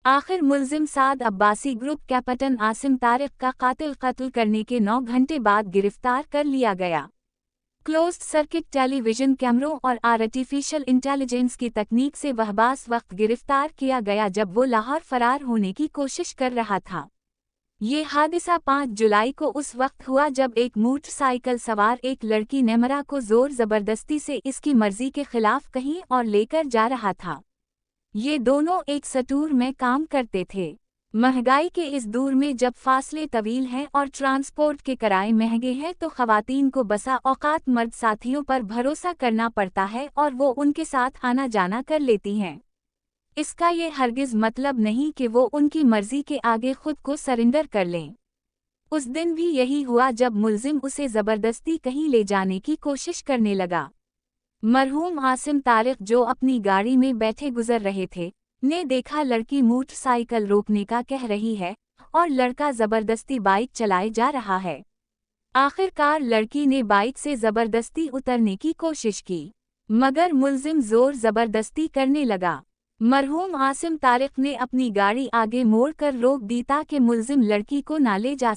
आखिर मुल्जिम साद Abbasi group captain Asim Tariq का कातिल कत्ल करने के 9 घंटे बाद गिरफ्तार कर लिया गया। क्लोज्ड सर्किट टेलीविजन कैमरों और आर्टिफिशियल इंटेलिजेंस की तकनीक से वहबास वक्त गिरफ्तार किया गया जब वो लाहौर फरार होने की कोशिश कर रहा था। ये हादसा 5 जुलाई को उस वक्त हुआ जब एक मोटरसाइकिल सवार एक लड़की नेमरा को जोर जबरदस्ती से इसकी मर्जी के खिलाफ कहीं और लेकर जा रहा था। ये दोनों एक स्टोर में काम करते थे। महंगाई के इस दौर में जब फासले तवील हैं और ट्रांसपोर्ट के किराए महंगे हैं तो खवातीन को बसा औकात मर्द साथियों पर भरोसा करना पड़ता है और वो उनके साथ आना जाना कर लेती हैं। इसका ये हरगिज़ मतलब नहीं कि वो उनकी मर्जी के आगे खुद को सरेंडर कर लें। उस दिन भी यही हुआ जब मुल्जिम उसे ज़बरदस्ती कहीं ले जाने की कोशिश करने लगा। मरहूम आसिम तारिक, जो अपनी गाड़ी में बैठे गुजर रहे थे, ने देखा लड़की मोटरसाइकिल रोकने का कह रही है और लड़का ज़बरदस्ती बाइक चलाए जा रहा है। आखिरकार लड़की ने बाइक से ज़बरदस्ती उतरने की कोशिश की, मगर मुल्जिम जोर ज़बरदस्ती करने लगा। मरहूम आसिम तारिक ने अपनी गाड़ी आगे मोड़ कर रोक दी ताकि मुल्जिम लड़की को ना ले जा